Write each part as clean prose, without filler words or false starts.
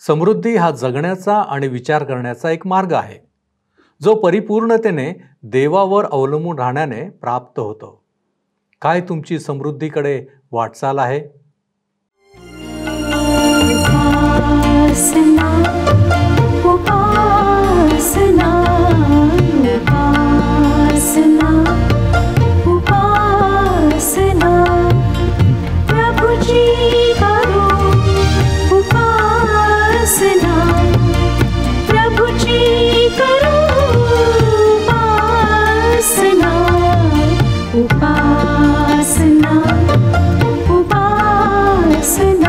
समृद्धी हा जगण्याचा आणि विचार करण्याचा एक मार्ग आहे, जो परिपूर्णतेने देवावर अवलंबून राहण्याने प्राप्त होतो. काय तुमची समृद्धीकडे वाटचाल आहे? उपासना उपासना उपासना उपासना प्रभुजी करो उपासना प्रभुजी करो उपासना उपासना उपासना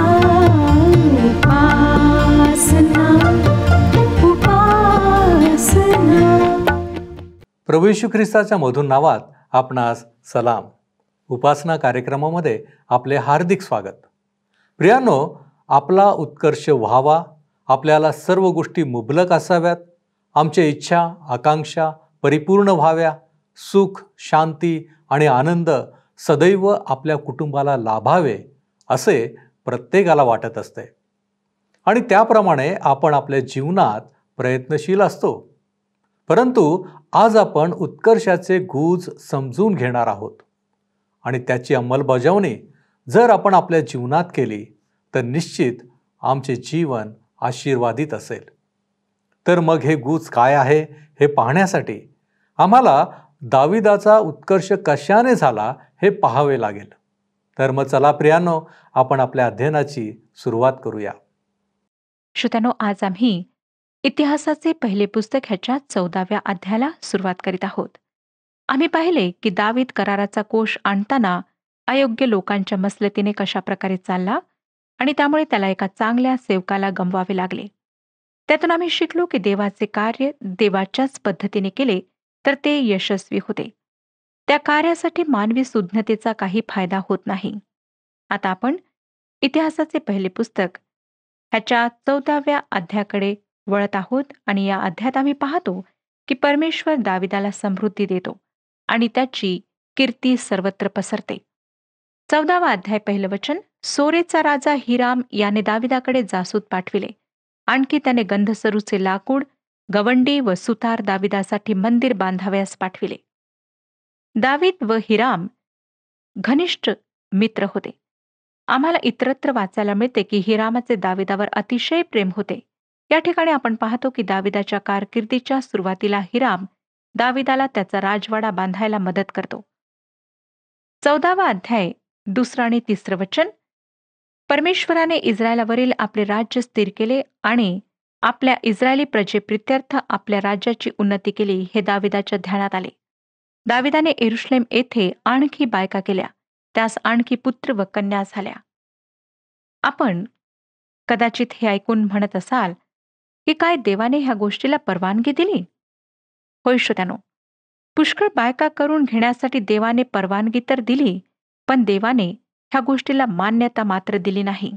प्रभू येशू ख्रिस्ताच्या मधुर नावात आपणास सलाम. उपासना कार्यक्रमामध्ये आपले हार्दिक स्वागत. प्रियांनो, आपला उत्कर्ष व्हावा, आपल्याला सर्व गोष्टी मुबलक असाव्यात, आमच्या इच्छा आकांक्षा परिपूर्ण व्हाव्या, सुख शांती आणि आनंद सदैव आपल्या कुटुंबाला लाभावे असे प्रत्येकाला वाटत असते. आणि त्याप्रमाणे आपण आपल्या जीवनात प्रयत्नशील असतो. परंतु आज आपण उत्कर्षाचे गुज समजून घेणार आहोत आणि त्याची अंमलबजावणी जर आपण आपल्या जीवनात केली तर निश्चित आमचे जीवन आशीर्वादित असेल. तर मग हे गुज काय आहे हे पाहण्यासाठी आम्हाला दाविदाचा उत्कर्ष कशाने झाला हे पाहावे लागेल. तर मग चला प्रियांनो, आपण आपल्या अध्ययनाची सुरुवात करूया. श्रोत्यांनो, आज आम्ही इतिहासाचे पहिले पुस्तक ह्याच्या 14व्या अध्यायाला सुरुवात करीत आहोत. आम्ही पाहिले की दावीद कराराचा कोष आणताना अयोग्य लोकांच्या मसलतीने कशा प्रकारे चालला आणि त्यामुळे त्याला एका चांगल्या सेवकाला गमवावे लागले. त्यातून आम्ही शिकलो की देवाचे कार्य देवाच्याच पद्धतीने केले तर ते यशस्वी होते. त्या कार्यासाठी मानवी सुज्ञतेचा काही फायदा होत नाही. आता आपण इतिहासाचे पहिले पुस्तक ह्याच्या 14व्या अध्यायाकडे वळत आहोत आणि या अध्यायात आम्ही पाहतो की परमेश्वर दाविदाला समृद्धी देतो आणि त्याची कीर्ती सर्वत्र पसरते. 14वा अध्याय पहिलं वचन. सोरेचा राजा हिराम याने दाविदाकडे जासूद पाठविले. आणखी त्याने गंधसरूचे लाकूड, गवंडी व सुतार दाविदासाठी मंदिर बांधावयास पाठविले. दावीद व हिराम घनिष्ठ मित्र होते. आम्हाला इतरत्र वाचायला मिळते की हिरामाचे दाविदावर अतिशय प्रेम होते. या ठिकाणी आपण पाहतो की दाविदाच्या कारकिर्दीच्या सुरुवातीला हिराम दाविदाला त्याचा राजवाडा बांधायला मदत करतो. 14वा अध्याय 2 आणि 3 वचन. परमेश्वराने इस्रायलावरील आपले राज्य स्थिर केले आणि आपल्या इस्रायली प्रजेप्रित्यर्थ आपल्या राज्याची उन्नती केली हे दाविदाच्या ध्यानात आले. दाविदाने यरुशलेम येथे आणखी बायका केल्या, त्यास आणखी पुत्र व कन्या झाल्या. आपण कदाचित हे ऐकून म्हणत असाल की काय देवाने ह्या गोष्टीला परवानगी दिली? होय श्रोत्यांनो, पुष्कळ बायका करून घेण्यासाठी देवाने परवानगी तर दिली, पण देवाने ह्या गोष्टीला मान्यता मात्र दिली नाही.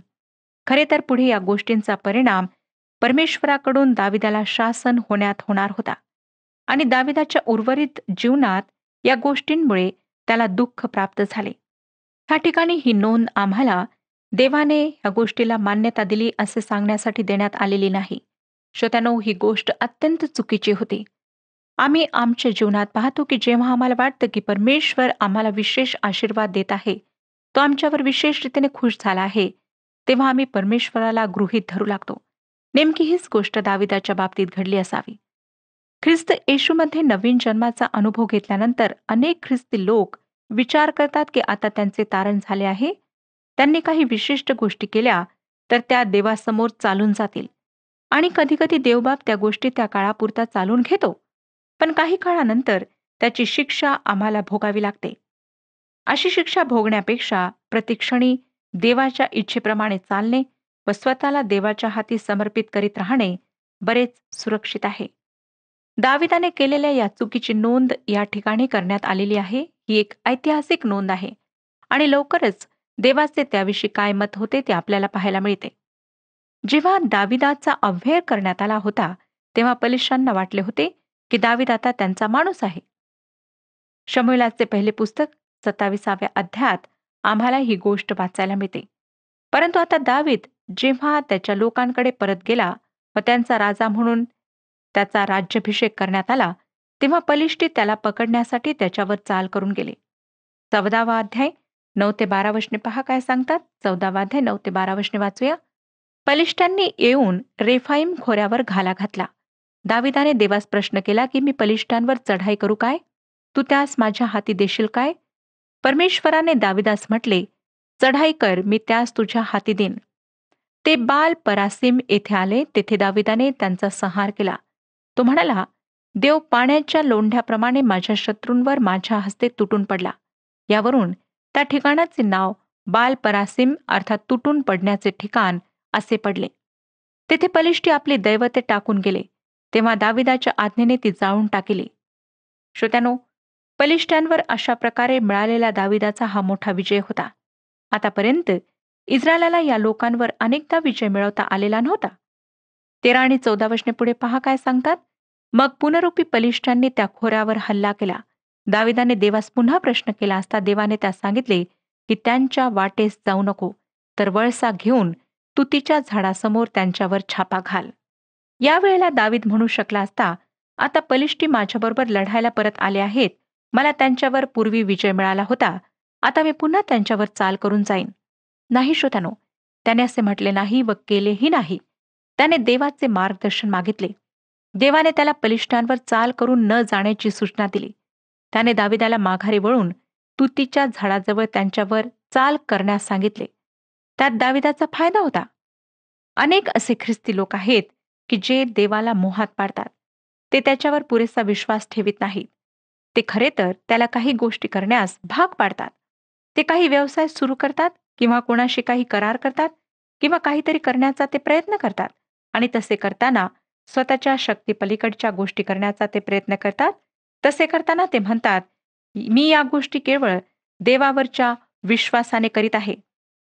खरे तर पुढे या गोष्टींचा परिणाम परमेश्वराकडून दाविदाला शासन होण्यात होणार होता आणि दाविदाच्या उर्वरित जीवनात या गोष्टींमुळे त्याला दुःख प्राप्त झाले. ह्या ठिकाणी ही नोंद आम्हाला देवाने ह्या गोष्टीला मान्यता दिली असे सांगण्यासाठी देण्यात आलेली नाही. श्रोत्यांनो, ही गोष्ट अत्यंत चुकीची होती. आम्ही आमच्या जीवनात पाहतो की जेव्हा आम्हाला वाटतं की परमेश्वर आम्हाला विशेष आशीर्वाद देत आहे, तो आमच्यावर विशेष रीतीने खुश झाला आहे, तेव्हा आम्ही परमेश्वराला गृहीत धरू लागतो. नेमकी हीच गोष्ट दाविदाच्या बाबतीत घडली असावी. ख्रिस्त येशूमध्ये नवीन जन्माचा अनुभव घेतल्यानंतर अनेक ख्रिस्ती लोक विचार करतात की आता त्यांचे तारण झाले आहे, त्यांनी काही विशिष्ट गोष्टी केल्या तर त्या देवासमोर चालून जातील आणि कधीकधी देवबाप त्या गोष्टी त्या काळापुरता चालून घेतो, पण काही काळानंतर त्याची शिक्षा आम्हाला भोगावी लागते. अशी शिक्षा भोगण्यापेक्षा प्रतिक्षणी देवाच्या इच्छेप्रमाणे चालणे व स्वतःला देवाच्या हाती समर्पित करीत राहणे बरेच सुरक्षित आहे. दाविदाने केलेल्या या चुकीची नोंद या ठिकाणी करण्यात आलेली आहे. ही एक ऐतिहासिक नोंद आहे आणि लवकरच देवाचे त्याविषयी काय मत होते ते आपल्याला पाहायला मिळते. जेव्हा दाविदाचा अव्यय करण्यात आला होता तेव्हा पलिश्तांना वाटले होते की दावीद आता त्यांचा माणूस आहे. शमूएलाचे पहिले पुस्तक 27व्या अध्यायात आम्हाला ही गोष्ट वाचायला मिळते. परंतु आता दावीद जेव्हा त्याच्या लोकांकडे परत गेला व त्यांचा राजा म्हणून त्याचा राज्याभिषेक करण्यात आला, तेव्हा पलिष्टी त्याला पकडण्यासाठी त्याच्यावर चाल करून गेले. 14वा अध्याय 9 ते 12 वचने पहा काय सांगतात. 14वा अध्याय 9 ते 12 वचने वाचूया. पलिष्ठांनी येऊन रेफाईम खोऱ्यावर घाला घातला. दाविदाने देवास प्रश्न केला की मी पलिष्ठांवर चढाई करू काय? तू त्यास माझ्या हाती देशील काय? परमेश्वराने दाविदास म्हटले, चढाई कर, मी त्यास तुझ्या हाती देईन. ते बाल परासीम येथे आले. तेथे दाविदाने त्यांचा संहार केला. तो म्हणाला, देव पाण्याच्या लोंढ्याप्रमाणे माझ्या शत्रूंवर माझ्या हस्ते तुटून पडला. यावरून त्या ठिकाणाचे नाव बाल परासीम अर्थात तुटून पडण्याचे ठिकाण असे पडले. तेथे पलिष्टी आपली दैवते टाकून गेले. तेव्हा दाविदाच्या आज्ञेने ती जाळून टाकली. श्रोत्यानो, पलिष्ठांवर अशा प्रकारे मिळालेला दाविदाचा हा मोठा विजय होता. आतापर्यंत इस्रायलाला या लोकांवर अनेकदा विजय मिळवता आलेला नव्हता. 13 आणि 14 वचने पुढे पहा काय सांगतात. मग पुनरुपी पलिष्ठांनी त्या खोऱ्यावर हल्ला केला. दाविदाने देवास पुन्हा प्रश्न केला असता देवाने त्यास सांगितले की त्यांच्या वाटेस जाऊ नको, तर वळसा घेऊन तुतीच्या झाडासमोर त्यांच्यावर छापा घाल. यावेळेला दावीद म्हणू शकला असता, आता पलिष्टी माझ्याबरोबर लढायला परत आले आहेत, मला त्यांच्यावर पूर्वी विजय मिळाला होता, आता मी पुन्हा त्यांच्यावर चाल करून जाईन. नाही श्रोत्यानो, त्याने असे म्हटले नाही व केलेही नाही. त्याने देवाचे मार्गदर्शन मागितले. देवाने त्याला पलिष्ठांवर चाल करून न जाण्याची सूचना दिली. त्याने दाविदाला माघारी वळून तुतीच्या झाडाजवळ त्यांच्यावर चाल करण्यास सांगितले. त्यात दाविदाचा फायदा होता. अनेक असे ख्रिस्ती लोक आहेत की जे देवाला मोहात पाडतात. ते त्याच्यावर पुरेसा विश्वास ठेवित नाहीत. ते खरे तर त्याला काही गोष्टी करण्यास भाग पाडतात. ते काही व्यवसाय सुरू करतात किंवा कोणाशी काही करार करतात किंवा काहीतरी करण्याचा ते प्रयत्न करतात आणि तसे करताना स्वतःच्या शक्तीपलीकडच्या गोष्टी करण्याचा ते प्रयत्न करतात. तसे करताना ते म्हणतात, मी या गोष्टी केवळ देवावरच्या विश्वासाने करीत आहे.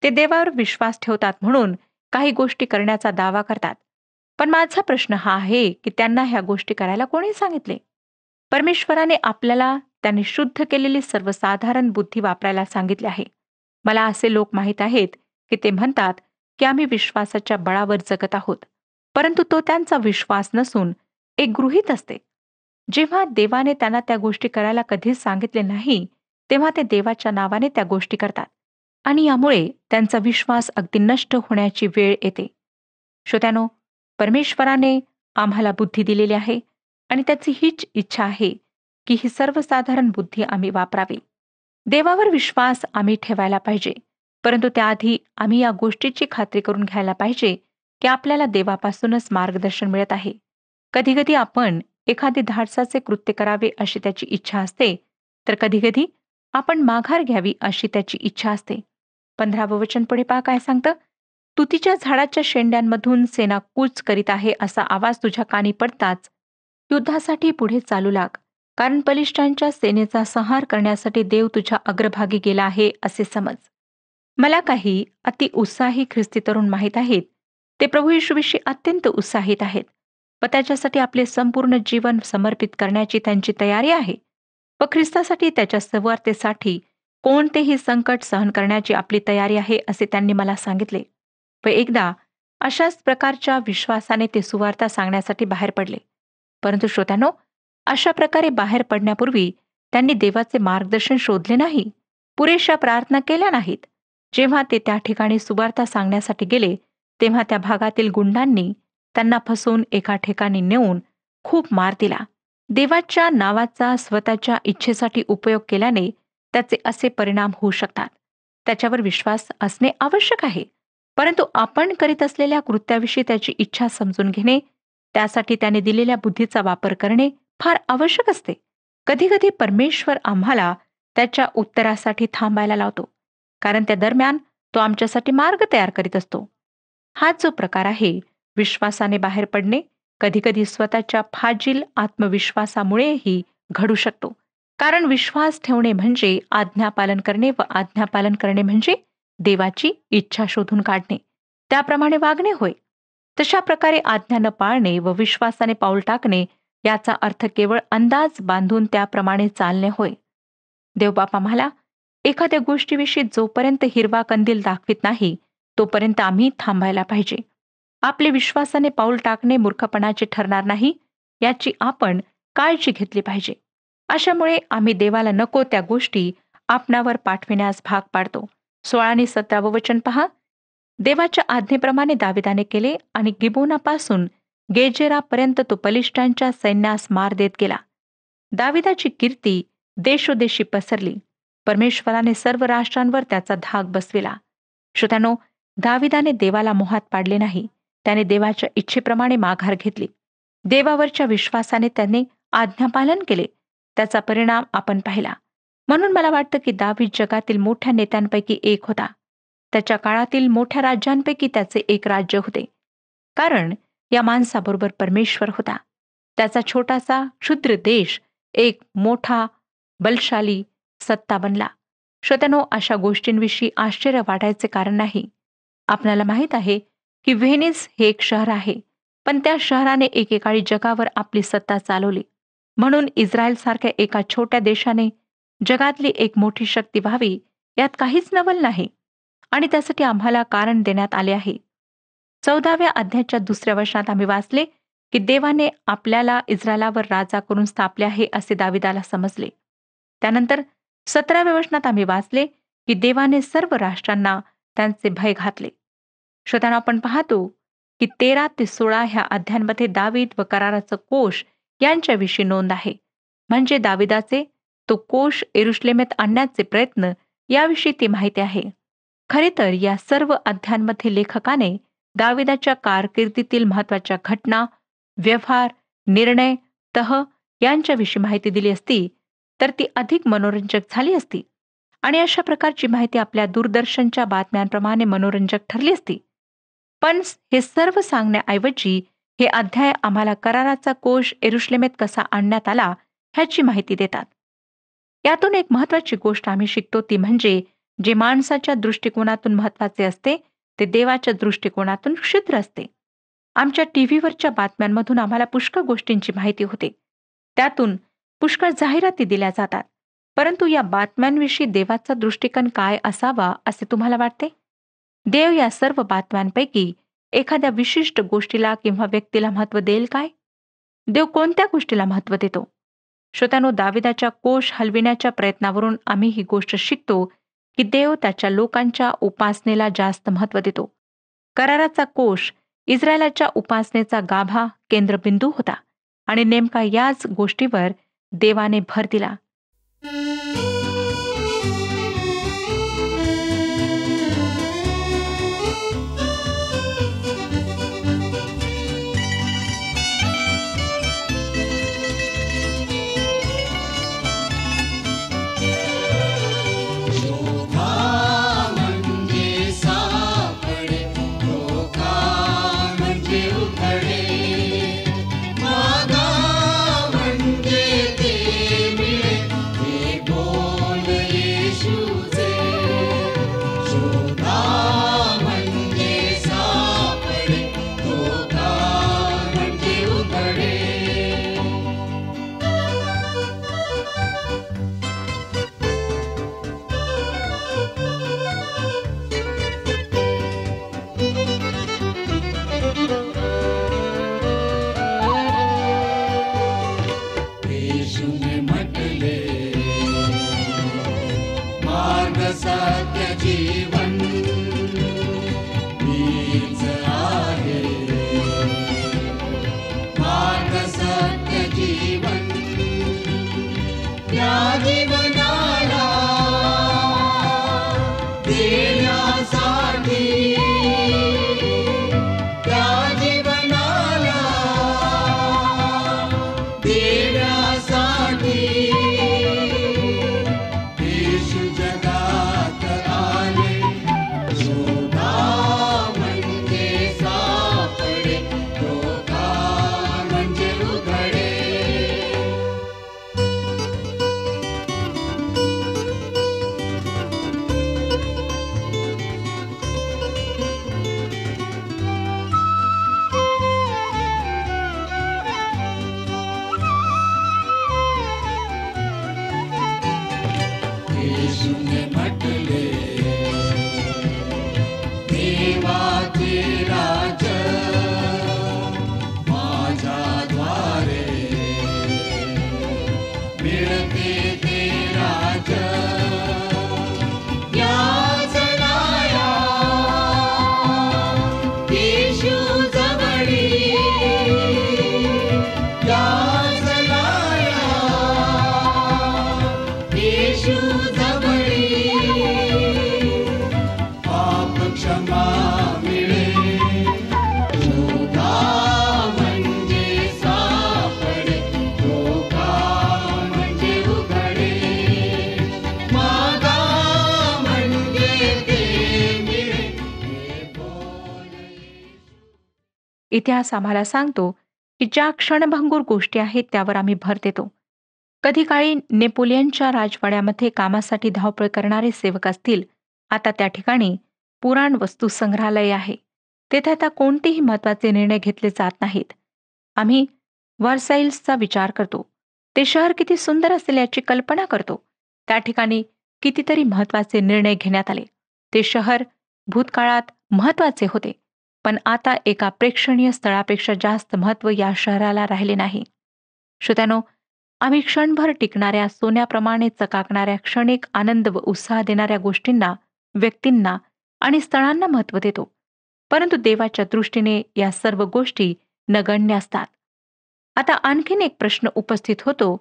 ते देवावर विश्वास ठेवतात म्हणून काही गोष्टी करण्याचा दावा करतात. पण माझा प्रश्न हा आहे की त्यांना ह्या गोष्टी करायला कोणी सांगितले? परमेश्वराने आपल्याला त्यांनी शुद्ध केलेली सर्वसाधारण बुद्धी वापरायला सांगितले आहे. मला असे लोक माहीत आहेत की ते म्हणतात की आम्ही विश्वासाच्या बळावर जगत आहोत, परंतु तो त्यांचा विश्वास नसून एक गृहीत असते. जेव्हा देवाने त्यांना त्या गोष्टी करायला कधीच सांगितले नाही, तेव्हा ते देवाच्या नावाने त्या गोष्टी करतात आणि यामुळे त्यांचा विश्वास अगदी नष्ट होण्याची वेळ येते. श्रोत्यानो, परमेश्वराने आम्हाला बुद्धी दिलेली आहे आणि त्याची हीच इच्छा आहे की ही सर्वसाधारण बुद्धी आम्ही वापरावी. देवावर विश्वास आम्ही ठेवायला पाहिजे, परंतु त्याआधी आम्ही या गोष्टीची खात्री करून घ्यायला पाहिजे की आपल्याला देवापासूनच मार्गदर्शन मिळत आहे. कधीकधी आपण एखादे धाडसाचे कृत्य करावे अशी त्याची इच्छा असते, तर कधीकधी आपण माघार घ्यावी अशी त्याची इच्छा असते. 15वं वचन पुढे पहा काय सांगतं. तुतीच्या झाडाच्या शेंड्यांमधून सेना कूच करीत आहे असा आवाज तुझ्या कानी पडताच युद्धासाठी पुढे चालू लाग, कारण बलिष्ठांच्या सेनेचा संहार करण्यासाठी देव तुझ्या अग्रभागी गेला आहे असे समज. मला काही अति उत्साही ख्रिस्ती तरुण माहीत आहेत. ते प्रभू येशूविषयी अत्यंत उत्साहित आहेत व त्याच्यासाठी आपले संपूर्ण जीवन समर्पित करण्याची त्यांची तयारी आहे व ख्रिस्तासाठी त्याच्या सुवार्तेसाठी कोणतेही संकट सहन करण्याची आपली तयारी आहे असे त्यांनी मला सांगितले. व एकदा अशाच प्रकारच्या विश्वासाने ते सुवार्ता सांगण्यासाठी बाहेर पडले. परंतु श्रोत्यानो, अशा प्रकारे बाहेर पडण्यापूर्वी त्यांनी देवाचे मार्गदर्शन शोधले नाही, पुरेशा प्रार्थना केल्या नाहीत. जेव्हा ते त्या ठिकाणी सुवार्ता सांगण्यासाठी गेले, तेव्हा त्या भागातील गुंडांनी त्यांना फसवून एका ठिकाणी नेऊन खूप मार दिला. देवाच्या नावाचा स्वतःच्या इच्छेसाठी उपयोग केल्याने त्याचे असे परिणाम होऊ शकतात. त्याच्यावर विश्वास असणे आवश्यक आहे, परंतु आपण करीत असलेल्या कृत्याविषयी त्याची इच्छा समजून घेणे, त्यासाठी त्याने दिलेल्या बुद्धीचा वापर करणे फार आवश्यक असते. कधीकधी परमेश्वर आम्हाला त्याच्या उत्तरासाठी थांबायला लावतो, कारण त्या दरम्यान तो आमच्यासाठी मार्ग तयार करीत असतो. हा जो प्रकार आहे, विश्वासाने बाहेर पडणे, कधीकधी स्वतःच्या फाजील आत्मविश्वासामुळेही घडू शकतो. कारण विश्वास ठेवणे म्हणजे आज्ञापालन करणे व आज्ञापालन करणे म्हणजे देवाची इच्छा शोधून काढणे, त्याप्रमाणे वागणे होय. तशा प्रकारे आज्ञा न पाळणे व विश्वासाने पाऊल टाकणे याचा अर्थ केवळ अंदाज बांधून त्याप्रमाणे चालणे होय. देवबाप आम्हाला एखाद्या गोष्टीविषयी जोपर्यंत हिरवा कंदील दाखवित नाही, तोपर्यंत आम्ही थांबायला पाहिजे. आपले विश्वासाने पाऊल टाकणे मूर्खपणाचे ठरणार नाही याची आपण काळजी घेतली पाहिजे. अशामुळे आम्ही देवाला नको त्या गोष्टी आपणावर पाठविण्यास भाग पाडतो. 16 आणि 17 वचन पहा. देवाच्या आज्ञेप्रमाणे दाविदाने केले आणि गिबोनापासून गेजेरापर्यंत तो बलिष्ठांच्या सैन्यास मार देत गेला. दाविदाची कीर्ती देशोदेशी पसरली. परमेश्वराने सर्व राष्ट्रांवर त्याचा धाक बसविला. श्रोत्यानो, दाविदाने देवाला मोहात पाडले नाही. त्याने देवाच्या इच्छेप्रमाणे माघार घेतली. देवावरच्या विश्वासाने त्याने आज्ञापालन केले. त्याचा परिणाम आपण पाहिला. म्हणून मला वाटतं की दावीद जगातील मोठ्या नेत्यांपैकी एक होता. त्याच्या काळातील मोठ्या राज्यांपैकी त्याचे एक राज्य होते. कारण या माणसाबरोबर परमेश्वर होता. त्याचा छोटासा क्षुद्र देश एक मोठा बलशाली सत्ता बनला. श्रोत्यानो, अशा गोष्टींविषयी आश्चर्य वाटायचे कारण नाही. आपल्याला माहीत आहे की व्हेनिस हे एक शहर आहे, पण त्या शहराने एकेकाळी जगावर आपली सत्ता चालवली. म्हणून इस्रायल सारख्या एका छोट्या देशाने जगातली एक मोठी शक्ती व्हावी यात काहीच नवल नाही. आणि त्यासाठी आम्हाला कारण देण्यात आले आहे. 14व्या अध्यायाच्या 2ऱ्या वचनात आम्ही वाचले की देवाने आपल्याला इस्रायलावर राजा करून स्थापले आहे असे दाविदाला समजले. त्यानंतर 17व्या वचनात आम्ही वाचले की देवाने सर्व राष्ट्रांना त्यांचे भय घातले. श्रोत्यांनो, आपण पाहतो की 13 ते 16 ह्या अध्यायांमध्ये दावीद व कराराचा कोष यांच्याविषयी नोंद आहे. म्हणजे दाविदाचे तो कोष यरुशलेमेत आणण्याचे प्रयत्न याविषयी ती माहिती आहे. खरे तर या सर्व अध्यायांमध्ये लेखकाने दाविदाच्या कारकिर्दीतील महत्त्वाच्या घटना, व्यवहार, निर्णय, तह यांच्याविषयी माहिती दिली असती तर ती अधिक मनोरंजक झाली असती. आणि अशा प्रकारची माहिती आपल्या दूरदर्शनच्या बातम्यांप्रमाणे मनोरंजक ठरली असती. पण हे सर्व सांगण्याऐवजी हे अध्याय आम्हाला कराराचा कोष यरुशलेमेत कसा आणण्यात आला ह्याची माहिती देतात. यातून एक महत्त्वाची गोष्ट आम्ही शिकतो ती म्हणजे जे माणसाच्या दृष्टिकोनातून महत्त्वाचे असते ते देवाच्या दृष्टिकोनातून क्षुद्र असते. आमच्या टीव्हीवरच्या बातम्यांमधून आम्हाला पुष्कळ गोष्टींची माहिती होते. त्यातून पुष्कळ जाहिराती दिल्या जातात. परंतु या बातम्यांविषयी देवाचा दृष्टिकोन काय असावा असे तुम्हाला वाटते? देव या सर्व बातम्यांपैकी एखाद्या विशिष्ट गोष्टीला किंवा व्यक्तीला महत्त्व देईल काय? देव कोणत्या गोष्टीला महत्त्व देतो? श्रोत्यानो, दाविदाच्या कोष हलविण्याच्या प्रयत्नावरून आम्ही ही गोष्ट शिकतो की देव त्याच्या लोकांच्या उपासनेला जास्त महत्त्व देतो. कराराचा कोष इस्रायलाच्या उपासनेचा गाभा केंद्रबिंदू होता आणि नेमका याच गोष्टीवर देवाने भर दिला. मागा म्हणजे ते मिळे, ते इतिहास आम्हाला सांगतो की ज्या क्षणभंगूर गोष्टी आहेत त्यावर आम्ही भर देतो. कधी काळी नेपोलियनच्या राजवाड्यामध्ये कामासाठी धावपळ करणारे सेवक असतील, आता त्या ठिकाणी पुराण वस्तू संग्रहालय आहे. तेथे आता कोणतेही महत्त्वाचे निर्णय घेतले जात नाहीत. आम्ही व्हर्साइल्सचा विचार करतो. ते शहर किती सुंदर असेल याची कल्पना करतो. त्या ठिकाणी कितीतरी महत्त्वाचे निर्णय घेण्यात आले. ते शहर भूतकाळात महत्त्वाचे होते, पण आता एका प्रेक्षणीय स्थळापेक्षा जास्त महत्त्व या शहराला राहिले नाही. श्रोत्यानो, आम्ही क्षणभर टिकणाऱ्या सोन्याप्रमाणे चकाकणाऱ्या क्षणिक आनंद व उत्साह देणाऱ्या गोष्टींना, व्यक्तींना आणि स्थळांना महत्त्व देतो. परंतु देवाच्या दृष्टीने या सर्व गोष्टी नगण्य असतात. आता आणखीन एक प्रश्न उपस्थित होतो.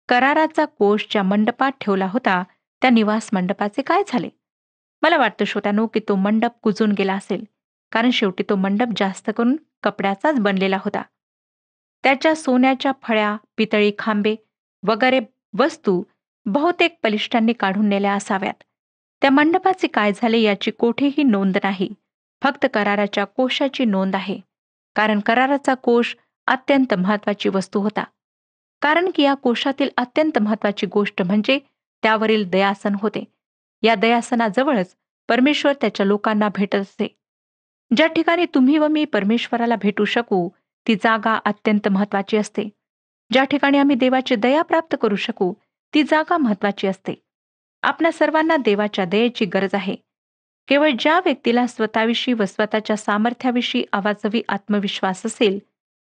कराराचा कोष ज्या मंडपात ठेवला होता त्या निवास मंडपाचे काय झाले? मला वाटतं श्रोत्यानो की तो मंडप कुजून गेला असेल, कारण शेवटी तो मंडप जास्त करून कपड्याचाच बनलेला होता. त्याच्या सोन्याच्या फळ्या, पितळी खांबे वगैरे वस्तू बहुतेक बलिष्ठांनी काढून नेल्या असाव्यात. त्या मंडपाचे काय झाले याची कोठेही नोंद नाही. फक्त कराराच्या कोशाची नोंद आहे, कारण कराराचा कोश अत्यंत महत्वाची वस्तू होता. कारण की या कोशातील अत्यंत महत्वाची गोष्ट म्हणजे त्यावरील दयासन होते. या दयासनाजवळच परमेश्वर त्याच्या लोकांना भेटत असे. ज्या ठिकाणी तुम्ही व मी परमेश्वराला भेटू शकू ती जागा अत्यंत महत्वाची असते. ज्या ठिकाणी आम्ही देवाची दया प्राप्त करू शकू ती जागा महत्वाची असते. आपणा सर्वांना देवाच्या दयेची गरज आहे. केवळ ज्या व्यक्तीला स्वतःविषयी व स्वतःच्या सामर्थ्याविषयी अवाजवी आत्मविश्वास असेल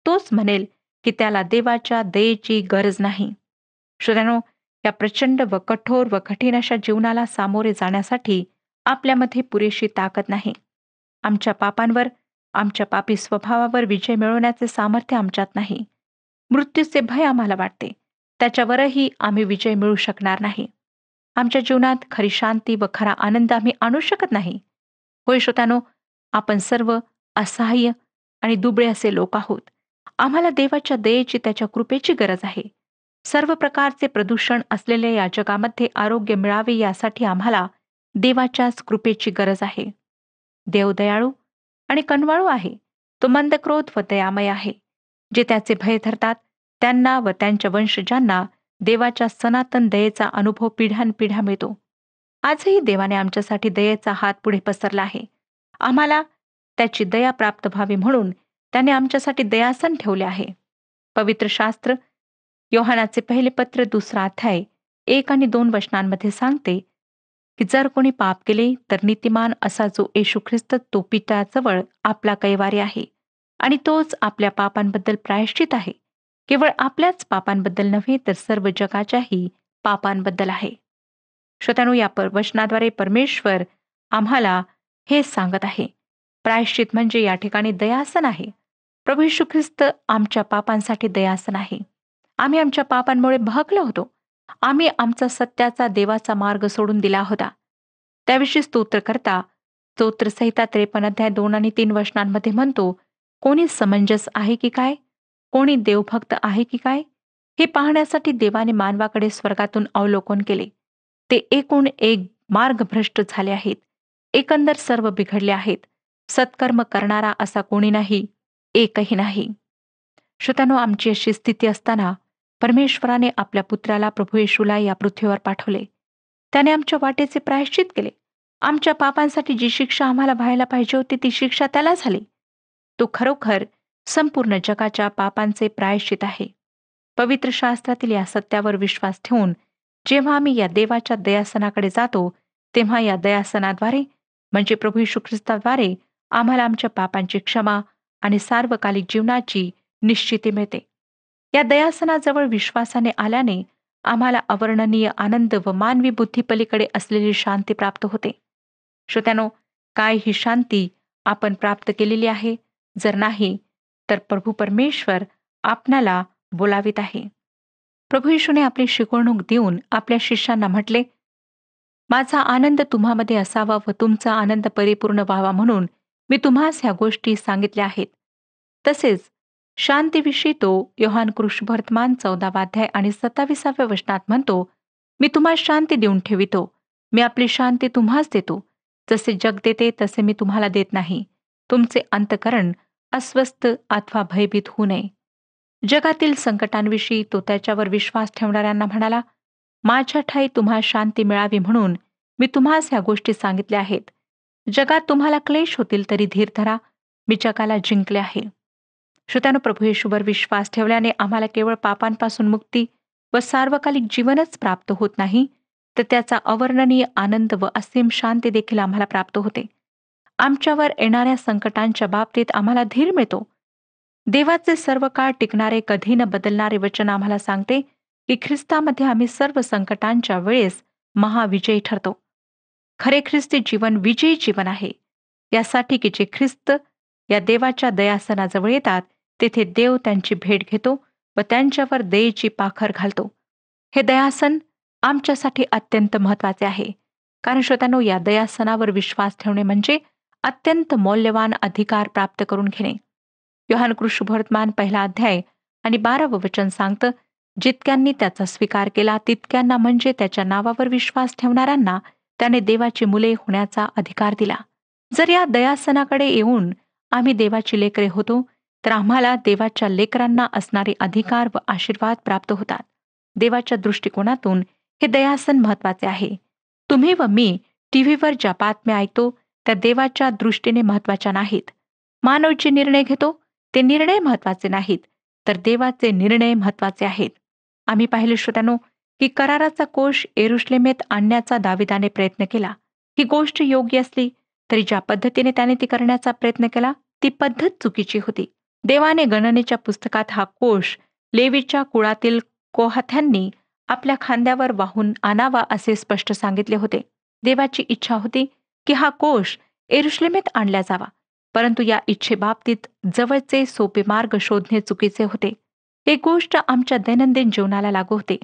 तोच म्हणेल की त्याला देवाच्या दयेची गरज नाही. श्रोत्यानो, या प्रचंड व कठोर व कठीण अशा जीवनाला सामोरे जाण्यासाठी आपल्यामध्ये पुरेशी ताकद नाही. आमच्या पापांवर, आमच्या पापी स्वभावावर विजय मिळवण्याचे सामर्थ्य आमच्यात नाही. मृत्यूचे भय आम्हाला वाटते, त्याच्यावरही आम्ही विजय मिळवू शकणार नाही. आमच्या जीवनात खरी शांती व खरा आनंद आम्ही आणू शकत नाही. होय श्रोत्यानो, आपण सर्व असहाय्य आणि दुबळे असे लोक आहोत. आम्हाला देवाच्या दयेची, त्याच्या कृपेची गरज आहे. सर्व प्रकारचे प्रदूषण असलेल्या या जगामध्ये आरोग्य मिळावे यासाठी आम्हाला देवाच्याच कृपेची गरज आहे. देव दयाळू आणि कनवाळू आहे. तो मंदक्रोध व दयामय आहे. जे त्याचे भय धरतात त्यांना व त्यांच्या वंशजांना देवाच्या सनातन दयेचा अनुभव पिढ्यानपिढ्या मिळतो. आजही देवाने आमच्यासाठी दयेचा हात पुढे पसरला आहे. आम्हाला त्याची दया प्राप्त व्हावी म्हणून त्याने आमच्यासाठी दयासन ठेवले आहे. पवित्र शास्त्र योहानाचे पहिले पत्र 2 अध्याय 1 आणि 2 वचनांमध्ये सांगते की जर कोणी पाप केले तर नीतिमान असा जो येशू ख्रिस्त तो पित्याजवळ आपला कैवारी आहे आणि तोच आपल्या पापांबद्दल प्रायश्चित आहे. केवळ आपल्याच पापांबद्दल नव्हे तर सर्व जगाच्याही पापांबद्दल आहे. श्रोत्यानो, या वचनाद्वारे परमेश्वर आम्हाला हे सांगत आहे. प्रायश्चित म्हणजे या ठिकाणी दयासन आहे. प्रभू येशू ख्रिस्त आमच्या पापांसाठी दयासन आहे. आम्ही आमच्या पापांमुळे बहकलो होतो. आम्ही आमचा सत्याचा देवाचा मार्ग सोडून दिला होता. त्याविषयी स्तोत्रकर्ता स्तोत्रसंहिता 53 अध्याय 2 आणि 3 वचनांमध्ये म्हणतो, कोणी समंजस आहे की काय? कोणी देवभक्त आहे की काय? हे पाहण्यासाठी देवाने मानवाकडे स्वर्गातून अवलोकन केले. ते एकूण एक मार्गभ्रष्ट झाले आहेत. एकंदर सर्व बिघडले आहेत. सत्कर्म करणारा असा कोणी नाही, एकही नाही. श्रोत्यानो, आमची अशी स्थिती असताना परमेश्वराने आपल्या पुत्राला प्रभू येशूला या पृथ्वीवर पाठवले. त्याने आमच्या वाटेचे प्रायश्चित केले. आमच्या पापांसाठी जी शिक्षा आम्हाला व्हायला पाहिजे होती ती शिक्षा त्याला झाली. तो खरोखर संपूर्ण जगाच्या पापांचे प्रायश्चित आहे. पवित्र शास्त्रातील या सत्यावर विश्वास ठेवून जेव्हा आम्ही या देवाच्या दयासनाकडे जातो तेव्हा या दयासनाद्वारे म्हणजे प्रभू येशू ख्रिस्ताद्वारे आम्हाला आमच्या पापांची क्षमा आणि सार्वकालिक जीवनाची निश्चिती मिळते. या दयासनाजवळ विश्वासाने आल्याने आम्हाला अवर्णनीय आनंद व मानवी बुद्धीपलीकडे असलेली शांती प्राप्त होते. श्रोत्यानो, काय ही शांती आपण प्राप्त केलेली आहे? जर नाही तर प्रभू परमेश्वर आपणाला बोलावित आहे. प्रभू येशूने आपली शिकवणूक देऊन आपल्या शिष्यांना म्हटले, माझा आनंद तुम्हामध्ये असावा व तुमचा आनंद परिपूर्ण व्हावा म्हणून मी तुम्हास ह्या गोष्टी सांगितल्या आहेत. तसेच शांतीविषयी तो योहान कृष्णवर्तमान 14 अध्याय आणि 27 वचनात म्हणतो, मी तुम्हाला शांती देऊन ठेवितो. मी आपली शांती तुम्हास देतो. जसे जग देते तसे मी तुम्हाला देत नाही. तुमचे अंतःकरण अस्वस्थ अथवा भयभीत होऊ नये. जगातील संकटांविषयी तो त्याच्यावर विश्वास ठेवणाऱ्यांना म्हणाला, माझ्या ठायी तुम्हाला शांती मिळावी म्हणून मी तुम्हास ह्या गोष्टी सांगितल्या आहेत. जगात तुम्हाला क्लेश होतील तरी धीर धरा, मी जगाला जिंकले आहे. श्रोत्यानो, प्रभू येशूवर विश्वास ठेवल्याने आम्हाला केवळ पापांपासून मुक्ती व सार्वकालिक जीवनच प्राप्त होत नाही, तर त्याचा अवर्णनीय आनंद व असीम शांती देखील आम्हाला प्राप्त होते. आमच्यावर येणाऱ्या संकटांच्या बाबतीत आम्हाला धीर मिळतो. देवाचे सर्व काळ टिकणारे, कधी न बदलणारे वचन आम्हाला सांगते की ख्रिस्तामध्ये आम्ही सर्व संकटांच्या वेळेस महाविजयी ठरतो. खरे ख्रिस्ती जीवन विजयी जीवन आहे. यासाठी की जे ख्रिस्त या देवाच्या दयासनाजवळ येतात, तेथे देव त्यांची भेट घेतो व त्यांच्यावर दयेची पाखर घालतो. हे दयासन आमच्यासाठी अत्यंत महत्वाचे आहे. कारण श्रोत्यानो, या दयासनावर विश्वास ठेवणे म्हणजे अत्यंत मौल्यवान अधिकार प्राप्त करून घेणे. योहान शुभवर्तमान 1 अध्याय आणि 12 वचन सांगतं, जितक्यांनी त्याचा स्वीकार केला तितक्यांना म्हणजे त्याच्या नावावर विश्वास ठेवणाऱ्यांना त्याने देवाची मुले होण्याचा अधिकार दिला. जर या दयासनाकडे येऊन आम्ही देवाची लेकरे होतो, तर आम्हाला देवाच्या लेकरांना असणारे अधिकार व आशीर्वाद प्राप्त होतात. देवाच्या दृष्टिकोनातून हे दयासन महत्वाचे आहे. तुम्ही व मी टीव्हीवर ज्या बातम्या ऐकतो त्या देवाच्या दृष्टीने महत्वाच्या नाहीत. मानव जे निर्णय घेतो ते निर्णय महत्वाचे नाहीत, तर देवाचे निर्णय महत्वाचे आहेत. आम्ही पाहिले श्रोत्यानो की कराराचा कोष येरुशलेमेत आणण्याचा दाविदाने प्रयत्न केला. ही गोष्ट योग्य असली तरी ज्या पद्धतीने त्याने ती करण्याचा प्रयत्न केला ती पद्धत चुकीची होती. देवाने गणनेच्या पुस्तकात हा कोष लेवीच्या कुळातील कोहाथ्यांनी आपल्या खांद्यावर वाहून आणावा असे स्पष्ट सांगितले होते. देवाची इच्छा होती की हा कोष येरुशलेमेत आणला जावा, परंतु या इच्छेबाबतीत जवळचे सोपे मार्ग शोधणे चुकीचे होते. एक गोष्ट आमच्या दैनंदिन जीवनाला लागू होते.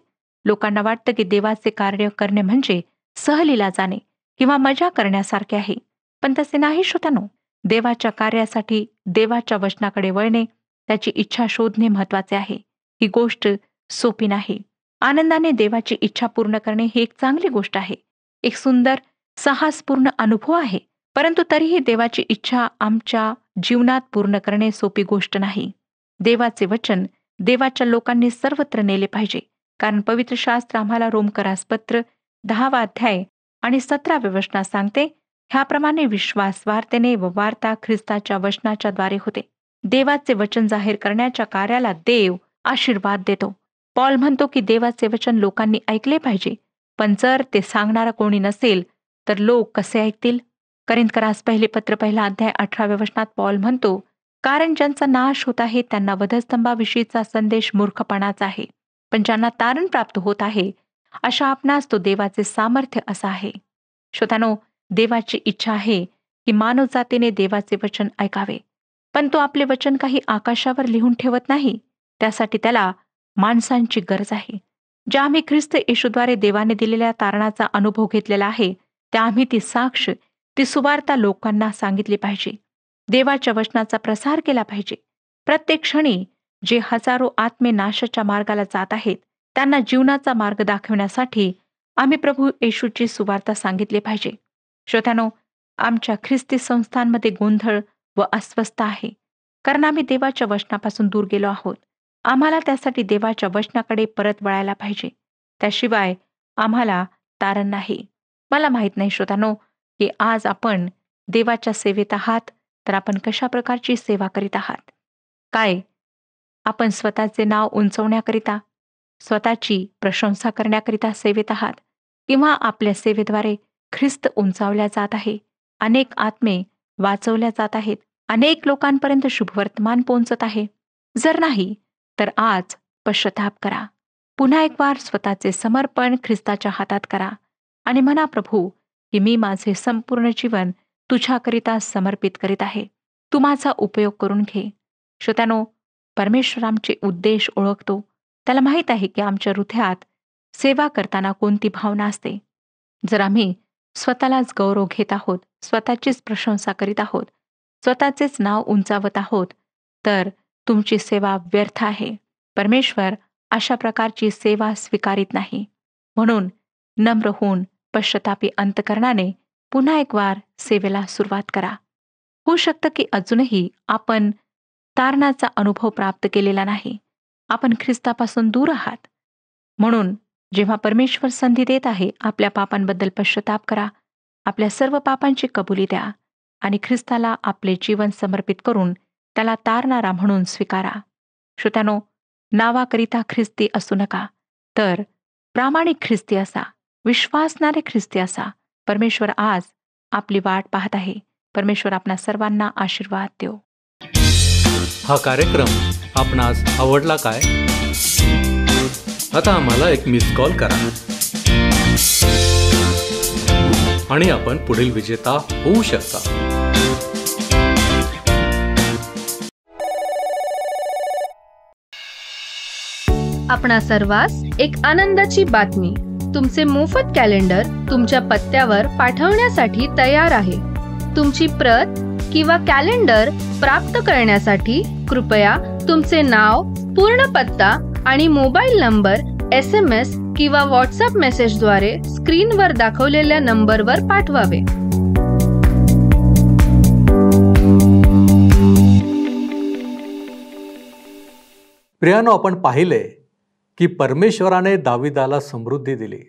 लोकांना वाटतं की देवाचे कार्य करणे म्हणजे सहलीला जाणे किंवा मजा करण्यासारखे आहे, पण तसे नाही श्रोत्यानो. देवाच्या कार्यासाठी देवाच्या वचनाकडे वळणे, त्याची इच्छा शोधणे महत्वाचे आहे. ही गोष्ट सोपी नाही. आनंदाने देवाची इच्छा पूर्ण करणे ही एक चांगली गोष्ट आहे, एक सुंदर साहसपूर्ण अनुभव आहे, परंतु तरीही देवाची इच्छा आमच्या जीवनात पूर्ण करणे सोपी गोष्ट नाही. देवाचे वचन देवाच्या लोकांनी सर्वत्र नेले पाहिजे, कारण पवित्र शास्त्र आम्हाला रोमकरास पत्र 10 अध्याय आणि 17 वचनात सांगते, ह्याप्रमाणे विश्वास वार्तेने व वार्ता ख्रिस्ताच्या वचनाच्या द्वारे होते. देवाचे वचन जाहीर करण्याच्या कार्याला देव आशीर्वाद देतो. पॉल म्हणतो की देवाचे वचन लोकांनी ऐकले पाहिजे, पण जर ते सांगणारा कोणी नसेल तर लोक कसे ऐकतील? करिंथकरास पहिले पत्र 1 अध्याय 18 वचनात पॉल म्हणतो, कारण ज्यांचा नाश होत आहे त्यांना वधस्तंभाविषयीचा संदेश मूर्खपणाचा आहे, पण ज्यांना तारण प्राप्त होत आहे अशा आपणास तो देवाचे सामर्थ्य असा आहे. श्रोत्यानो, देवाची इच्छा आहे की मानवजातीने देवाचे वचन ऐकावे, पण तो आपले वचन काही आकाशावर लिहून ठेवत नाही. त्यासाठी त्याला माणसांची गरज आहे. ज्या आम्ही ख्रिस्त येशूद्वारे देवाने दिलेल्या तारणाचा अनुभव घेतलेला आहे, त्या आम्ही ती साक्ष, ती सुवार्ता लोकांना सांगितली पाहिजे. देवाच्या वचनाचा प्रसार केला पाहिजे. प्रत्येक क्षणी जे हजारो आत्मे नाशाच्या मार्गाला जात आहेत त्यांना जीवनाचा मार्ग दाखवण्यासाठी आम्ही प्रभू येशूची सुवार्ता सांगितली पाहिजे. श्रोत्यानो, आमच्या ख्रिस्ती संस्थांमध्ये गोंधळ व अस्वस्थता आहे, कारण आम्ही देवाच्या वचनापासून दूर गेलो आहोत. आम्हाला त्यासाठी देवाच्या वचनाकडे परत वळायला पाहिजे. त्याशिवाय आम्हाला तारण नाही. मला माहीत नाही श्रोत्यानो की आज आपण देवाच्या सेवेत आहात तर आपण कशा प्रकारची सेवा करीत आहात. काय आपण स्वतःचे नाव उंचवण्याकरिता, स्वतःची प्रशंसा करण्याकरिता सेवेत आहात, किंवा आपल्या सेवेद्वारे ख्रिस्त उंचावल्या जात आहे, अनेक आत्मे वाचवल्या जात आहेत, अनेक लोकांपर्यंत शुभवर्तमान पोहोचत आहे? जर नाही तर आज पश्चाताप करा. पुन्हा एक वार स्वतःचे समर्पण ख्रिस्ताच्या हातात करा आणि म्हणा, प्रभू की मी माझे संपूर्ण जीवन तुझ्याकरिता समर्पित करीत आहे. तू माझा उपयोग करून घे. श्रोत्यानो, परमेश्वर आमचे उद्देश ओळखतो. त्याला माहीत आहे की आमच्या हृदयात सेवा करताना कोणती भावना असते. जर आम्ही स्वतःलाच गौरव घेत आहोत, स्वतःचीच प्रशंसा करीत आहोत, स्वतःचेच नाव उंचावत आहोत, तर तुमची सेवा व्यर्थ आहे. परमेश्वर अशा प्रकारची सेवा स्वीकारित नाही. म्हणून नम्र होऊन पश्चातापी अंतकरणाने पुन्हा एक वार सेवेला सुरुवात करा. होऊ शकतं की अजूनही आपण तारणाचा अनुभव प्राप्त केलेला नाही. आपण ख्रिस्तापासून दूर आहात. म्हणून जेव्हा परमेश्वर संधी देत आहे, आपल्या पापांबद्दल पश्चाताप करा, आपल्या सर्व पापांची कबुली द्या आणि ख्रिस्ताला आपले जीवन समर्पित करून त्याला तारणारा म्हणून स्वीकारा. श्रोत्यानो, नावाकरिता ख्रिस्ती असू नका, तर प्रामाणिक ख्रिस्ती असा, विश्वासणारे ख्रिस्ती असा. परमेश्वर आज आपली वाट पाहत आहे. परमेश्वर आपणा सर्वांना आशीर्वाद देव. हा कार्यक्रम आपणास आवडला काय? आता आम्हाला एक मिस कॉल करा आणि आपण पुढील विजेता होऊ शकता. आपणा सर्वांस एक आनंदाची बातमी. तुमचे मोफत कॅलेंडर तुमच्या पत्त्यावर पाठवण्यासाठी तयार आहे. तुमची प्रत किंवा कॅलेंडर प्राप्त करण्यासाठी कृपया तुमचे नाव, पूर्ण पत्ता आणि मोबाईल नंबर SMS किंवा व्हॉट्सअप मेसेजद्वारे स्क्रीनवर दाखवलेल्या नंबरवर पाठवावे. प्रियानो, आपण पाहिले की परमेश्वराने दाविदाला समृद्धी दिली.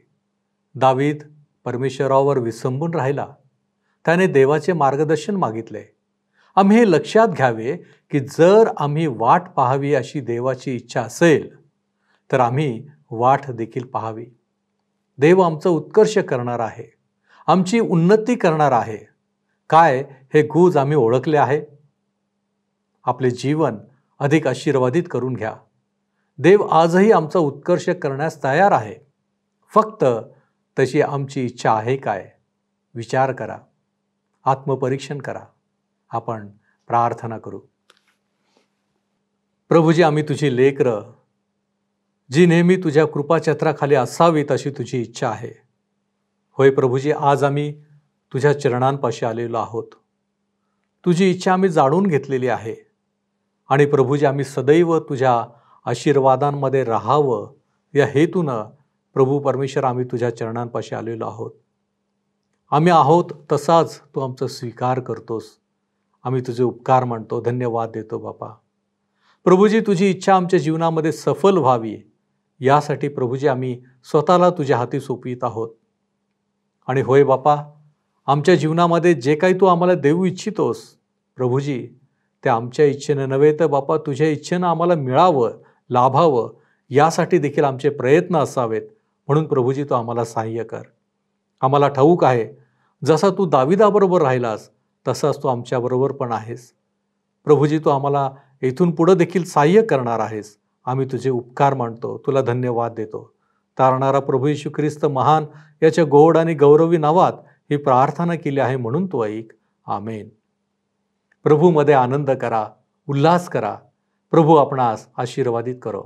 दावीद परमेश्वरावर विसंबून राहिला. त्याने देवाचे मार्गदर्शन मागितले. आम्ही हे लक्षात घ्यावे की जर आम्ही वाट पाहावी अशी देवाची इच्छा असेल तर आम्ही वाट देखील पाहावी. देव आमचं उत्कर्ष करणार आहे, आमची उन्नती करणार आहे. काय हे गुज आम्ही ओळखले आहे? आपले जीवन अधिक आशीर्वादित करून घ्या. देव आजही आमचा उत्कर्ष करण्यास तयार आहे. फक्त तशी आमची इच्छा आहे काय? विचार करा, आत्मपरीक्षण करा. आपण प्रार्थना करू. प्रभूजी, आम्ही तुझी लेकरं, जी नेहमी तुझ्या कृपाछत्राखाली असावीत अशी तुझी इच्छा आहे. होय प्रभूजी, आज आम्ही तुझ्या चरणांपाशी आलेलो आहोत. तुझी इच्छा आम्ही जाणून घेतलेली आहे आणि प्रभूजी, आम्ही सदैव तुझ्या आशीर्वादांमध्ये राहावं या हेतूनं प्रभू परमेश्वर आम्ही तुझ्या चरणांपाशी आलेलो आहोत. आम्ही आहोत तसाच तू आमचा स्वीकार करतोस. आम्ही तुझे उपकार मानतो, धन्यवाद देतो बापा. प्रभूजी, तुझी इच्छा आमच्या जीवनामध्ये सफल व्हावी यासाठी प्रभूजी आम्ही स्वतःला तुझ्या हाती सोपवित आहोत. आणि होय बापा, आमच्या जीवनामध्ये जे काही तू आम्हाला देऊ इच्छितोस प्रभूजी, ते आमच्या इच्छेनं नव्हे तर बापा तुझ्या इच्छेनं आम्हाला मिळावं, लाभावं यासाठी देखील आमचे प्रयत्न असावेत. म्हणून प्रभूजी तू आम्हाला सहाय्य कर. आम्हाला ठाऊक आहे, जसा तू दाविदाबरोबर राहिलास तसाच तू आमच्याबरोबर पण आहेस. प्रभूजी, तू आम्हाला इथून पुढं देखील सहाय्य करणार आहेस. आम्ही तुझे उपकार मानतो, तुला धन्यवाद देतो. तारणारा प्रभू येशू ख्रिस्त महान याच्या गोड आणि गौरवी नावात ही प्रार्थना केली आहे, म्हणून तू ऐक. आमेन. प्रभूमध्ये आनंद करा, उल्हास करा. प्रभू आपणास आशीर्वादित करो.